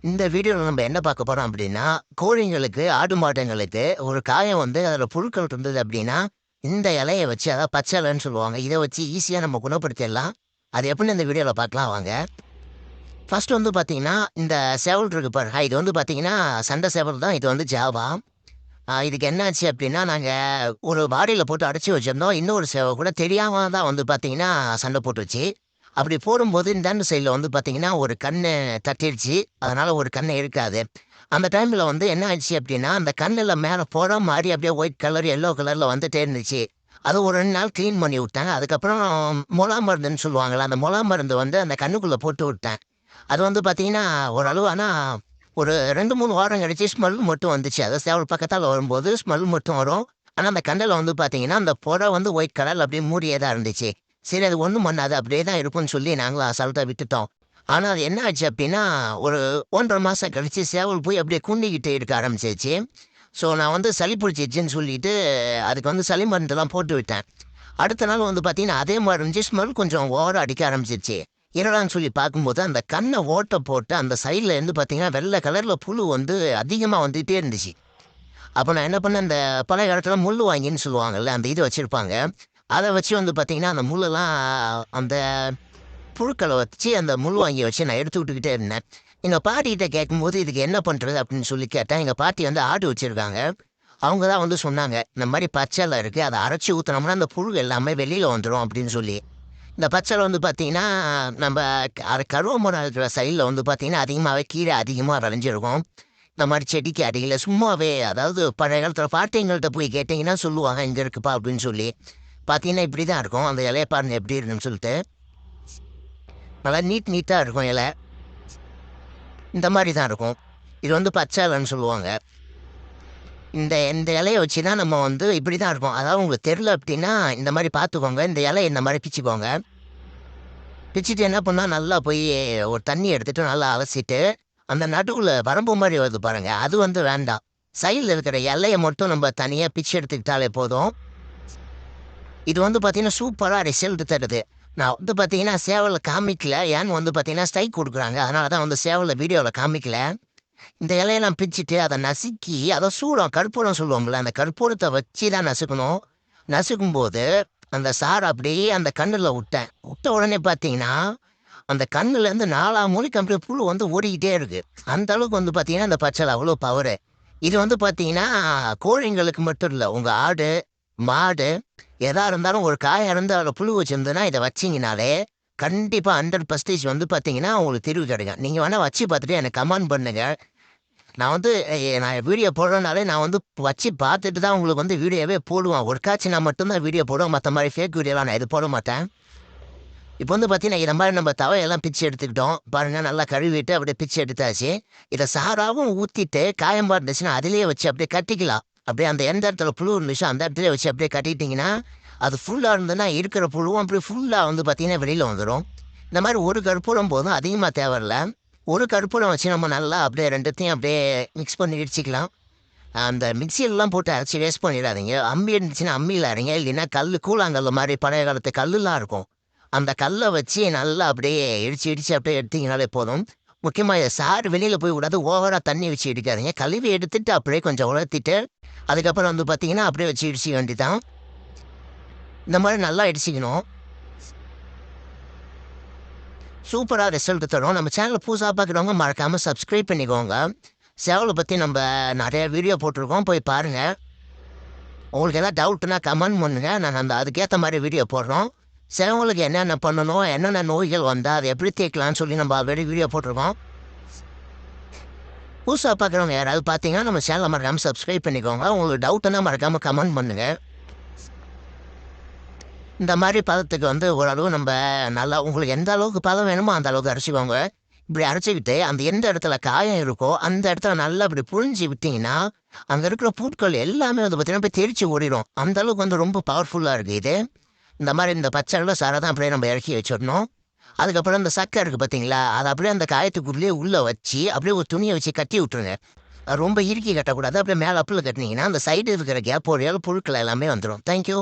இந்த வீடியோல நம்ம என்ன பார்க்க போறோம் அப்படின்னா, கோழிங்களுக்கு, ஆடு மாடுங்களுக்கு ஒரு காயம் வந்து அதில புழுக்கள் இருந்தது அப்படின்னா, இந்த இலைய வச்சு அதாவது பச்சை இலைன்னு சொல்லுவாங்க. இத வச்சு ஈஸியா நம்ம குணப்படுத்திடலாம். அது எப்படின்னு இந்த வீடியோல பார்க்கலாம் வாங்க. ஃபர்ஸ்ட் வந்து பார்த்தீங்கன்னா, இந்த சேவல் இருக்கு பாருங்க. இது வந்து பார்த்தீங்கன்னா, சண்டை சேவல் தான். இது வந்து ஜாவா. இதுக்கு என்னாச்சு அப்படின்னா, நாங்க ஒரு பாடியில போட்டு அடைச்சு வச்சிருந்தோம். இன்னொரு சேவல் கூட தெரியாம தான் வந்து பார்த்தீங்கன்னா, சண்டை போட்டுருச்சு. அப்படி போடும்போது இந்தாண்ட சைடுல வந்து பார்த்தீங்கன்னா, ஒரு கண்ணு தட்டிருச்சு. அதனால ஒரு கண்ணு இழுக்காது. அந்த டைம்ல வந்து என்ன ஆயிடுச்சு அப்படின்னா, அந்த கண்ணுல மேல பொற மாரி அப்படியே ஒயிட் கலர், எல்லோ கலர்ல வந்துட்டே இருந்துச்சு. அது ஒரு 2 நாள் கிளீன் பண்ணி விட்டேன். அதுக்கப்புறம் மொளா மருந்துன்னு சொல்லுவாங்கல்ல, அந்த மொளா மருந்து வந்து அந்த கண்ணுக்குள்ள போட்டு விட்டேன். அது வந்து பார்த்தீங்கன்னா, ஓரளவு ஆனா ஒரு 2, 3 வாரம் கழிச்சு ஸ்மெல் மட்டும் வந்துச்சு. அதாவது சேவல் பக்கத்தால வரும்போது ஸ்மெல் மட்டும் வரும். ஆனா அந்த கண்ணுல வந்து பார்த்தீங்கன்னா, அந்த பொற வந்து ஒயிட் கலர்ல அப்படியே மூடியே தான் இருந்துச்சு. சரி அது ஒண்ணும் பண்ணாது. அப்படியே தான் இருக்கும்ன்னு சொல்லி நாங்களும் அசால்ட்டா விட்டுட்டோம். ஆனா அது என்ன ஆச்சு அப்படின்னா, ஒரு 1 1/2 மாசம் கழிச்சு சேவல் போய் அப்படியே குண்டிக்கிட்டு இருக்க ஆரம்பிச்சிருச்சு. ஸோ நான் வந்து சளி பிடிச்சிருச்சுன்னு சொல்லிட்டு, அதுக்கு வந்து சளி மருந்தெல்லாம் போட்டு விட்டேன். அடுத்த நாள் வந்து பார்த்தீங்கன்னா, அதே மாரி இருந்துச்சு. ஸ்மெல் கொஞ்சம் ஓவரா அடிக்க ஆரம்பிச்சிருச்சு. என்னடான்னு சொல்லி பார்க்கும்போது, அந்த கண்ண ஓட்ட போட்டு அந்த சைடுல இருந்து பார்த்தீங்கன்னா, வெள்ள கலர்ல புழு வந்து அதிகமா வந்துட்டே இருந்துச்சு. அப்ப நான் என்ன பண்ணேன், இந்த பழைய காலத்துல முள்ளு வாங்கின்னு சொல்லுவாங்கல்ல, அந்த இது வச்சிருப்பாங்க. அத வச்சு வந்து பார்த்தீங்கன்னா, அந்த முள்ளெல்லாம் அந்த புழுக்கள வச்சு அந்த முள் வாங்கிய வச்சு நான் எடுத்து விட்டுக்கிட்டே இருந்தேன். எங்க பாட்டிகிட்ட கேட்கும்போது, "இதுக்கு என்ன பண்றது?" அப்படின்னு சொல்லி கேட்டேன். எங்க பாட்டி வந்து ஆடு வச்சிருக்காங்க. அவங்க தான் வந்து சொன்னாங்க, "இந்த மாரி பச்சை இருக்கு. அத அரைச்சு ஊத்துனோம்னா, அந்த புழு எல்லாமே வெளியில வந்துரும்." அப்படின்னு சொல்லி. இந்த பச்சை வந்து பார்த்தீங்கன்னா, நம்ப கருவ மரம் இருக்கிற சைடுல வந்து பார்த்தீங்கன்னா, அதிகமாவே கீரை அதிகமா விளைஞ்சிருக்கும். இந்த மாரி செடிக்கு அடியில சும்மாவே அதாவது பழைய காலத்துல பாட்டிங்கள்ட்ட போய் கேட்டீங்கன்னா சொல்லுவாங்க, "இங்க இருக்குப்பா" அப்படின்னு சொல்லி. பார்த்தீங்கன்னா, இப்படி தான் இருக்கும். அந்த இலைய பாருங்க எப்படி இருக்குன்னு சொல்லிட்டு. நல்லா நீட்டா இருக்கும் இல. இந்த மாரி தான் இருக்கும். இது வந்து பச்சை இலன்னு சொல்லுவாங்க. இந்த இந்த இலைய வச்சு தான் நம்ம வந்து இப்படி தான் இருக்கும். அதாவது உங்களுக்கு தெரியல அப்படின்னா, இந்த மாரி பார்த்துக்கோங்க. இந்த இலைய இந்த மாரி பிச்சுக்கோங்க. பிச்சுட்டு என்ன பண்ணா, நல்லா போய் ஒரு தண்ணி எடுத்துட்டு நல்லா அலசிட்டு, அந்த நடுவுல வரம்பு மாரி வருது பாருங்க, அது வந்து வேண்டாம். சைடுல இருக்கிற இலைய மட்டும் நம்ம தனியா பிச்சு எடுத்துக்கிட்டாலே போதும். இது வந்து பார்த்தீங்கன்னா, சூப்பரா ரிசல்ட் தருது. நான் வந்து பார்த்தீங்கன்னா, சேவல காமிக்கல. ஏன்னு வந்து பார்த்தீங்கன்னா, ஸ்ட்ரைக் குடுக்குறாங்க. அதனால தான் வந்து சேவல வீடியோல காமிக்கல. இந்த இலையெல்லாம் பிச்சுட்டு, அத நசுக்கி, அத சூடம் கற்பூரம் சொல்லுவோம்ல, அந்த கற்பூரத்த வச்சு தான் நசுக்கணும். நசுக்கும்போது, அந்த சார அப்படியே அந்த கண்ணுல உட்டேன். உட்ட உடனே பார்த்தீங்கன்னா, அந்த கண்ணுலேருந்து நாலா மூலைக்கு அப்படியே புழு வந்து ஓடிக்கிட்டே இருக்கு. அந்த அளவுக்கு வந்து பார்த்தீங்கன்னா, அந்த பச்சல அவ்வளோ பவரு. இது வந்து பார்த்தீங்கன்னா, கோழிங்களுக்கு மட்டும் இல்ல. உங்க ஆடு, மாடு எதா இருந்தாலும் ஒரு காயம் இருந்து அதில புழு வச்சிருந்ததுன்னா, இத வச்சீங்கனாலே, கண்டிப்பா 100% வந்து பார்த்தீங்கன்னா, உங்களுக்கு தீர்வு கிடைக்கும். நீங்க வேணா வச்சு பார்த்துட்டு எனக்கு கமெண்ட் பண்ணுங்க. நான் வந்து நான் வீடியோ போடுறனாலே நான் வந்து வச்சு பார்த்துட்டு தான் உங்களுக்கு வந்து வீடியோவே போடுவேன். ஒருக்காச்சும் மட்டும் தான் வீடியோ போடுவேன். மத்த மாரி ஃபேக் வீடியோலாம் நான் எதுவும் போட மாட்டேன். இப்போ வந்து பார்த்தீங்கன்னா, இத மாரி நம்ம தவையெல்லாம் பிச்சு எடுத்துக்கிட்டோம். பாருங்க நல்லா கழுவிட்டு அப்படியே பிச்சு எடுத்தாச்சு. இத சாறாவும் ஊத்திட்டு காயமா இருந்துச்சுன்னா, அதிலேயே வச்சு அப்படியே கட்டிக்கலாம். அப்படியே அந்த எந்த இடத்துல புழு இருந்துச்சோ, அந்த இடத்துலயே வச்சு அப்படியே கட்டிட்டீங்கன்னா, அது ஃபுல்லா இருந்ததுன்னா, இருக்கிற புழுவும் அப்படியே ஃபுல்லா வந்து பார்த்தீங்கன்னா, வெளியில வந்துரும். இந்த மாரி ஒரு கற்பூரம் போதும். அதிகமா தேவையில்ல. ஒரு கற்பூரம் வச்சு நம்ம நல்லா அப்படியே 2த்தையும் அப்படியே மிக்ஸ் பண்ணி இடிச்சுக்கலாம். அந்த மிக்ஸிலலாம் போட்டு அரைச்சு வேஸ்ட் பண்ணிடாதீங்க. அம்மி இருந்துச்சுன்னா அம்மியில அரைங்க. இல்லைன்னா கூழாங்கல்லு மாரி பழைய காலத்து கல்லுலாம் இருக்கும். அந்த கல்ல வச்சு நல்லா அப்படியே இடிச்சு, இடிச்சு அப்படியே எடுத்தீங்கனாலே போதும். முக்கியமா சாறு வெளியில போய் விடாது. ஓவரா தண்ணி வச்சு இடிக்காதீங்க. கழுவி எடுத்துட்டு அப்படியே கொஞ்சம் உலர்த்திட்டு, அதுக்கப்புறம் வந்து பார்த்தீங்கன்னா, அப்படியே வச்சு இடிச்சிக்க வேண்டியதுதான். இந்த மாரி நல்லா இடிச்சுக்கணும். சூப்பரா ரிசல்ட் தரும். நம்ம சேனல புதுசா பார்க்குறவங்க மறக்காம சப்ஸ்கிரைப் பண்ணிக்கோங்க. சேவல பத்தி நம்ப நெறைய வீடியோ போட்டுருக்கோம். போய் பாருங்க. உங்களுக்கு ஏதாவது டவுட்னா கமெண்ட் பண்ணுங்க. நாங்க அதுக்கேத்த மாரி வீடியோ போடுறோம். சேவலுக்கு என்னென்ன பண்ணணும், என்னென்ன நோய்கள் வந்தா அத எப்படி தீர்க்கலாம்னு சொல்லி நம்ம ஆல்ரெடி வீடியோ போட்டுருக்கோம். புதுசா பார்க்குறவங்க யாராவது பார்த்தீங்கன்னா, நம்ம சேனல மறக்காம சப்ஸ்கிரைப் பண்ணிக்கோங்க. உங்களுக்கு டவுட்னா மறக்காம கமெண்ட் பண்ணுங்க. இந்த மாரி பதத்துக்கு வந்து ஓரளவு நம்ப நல்லா உங்களுக்கு எந்த அளவுக்கு பதம் வேணுமோ அந்த அளவுக்கு அரைச்சுக்கோங்க. இப்படி அரைச்சுக்கிட்டு, அந்த எந்த இடத்துல காயம் இருக்கோ, அந்த இடத்துல நல்லா இப்படி புழிஞ்சு விட்டீங்கன்னா, அங்க இருக்கிற பூட்கள் எல்லாமே வந்து பார்த்தீங்கன்னா, போய் தெறிச்சு ஓடிரும். அந்த அளவுக்கு வந்து ரொம்ப பவர்ஃபுல்லா இருக்கு இது. இந்த மாரி இந்த பச்சை கலர் சார தான் அப்படியே நம்ம இறக்கி வச்சிடணும். அதுக்கப்புறம் இந்த சக்கை இருக்கு பார்த்தீங்களா, அத அப்படியே அந்த காயத்துக்குள்ளேயே உள்ள வச்சு, அப்படியே ஒரு துணிய வச்சு கட்டி விட்டுருங்க. ரொம்ப இறுக்கி கட்டக்கூடாது. அப்படியே மேல அப்புல கட்டுனீங்கன்னா, அந்த சைடு இருக்கிற கேப் வழியால புழுக்கள் எல்லாமே வந்துரும். Thank you.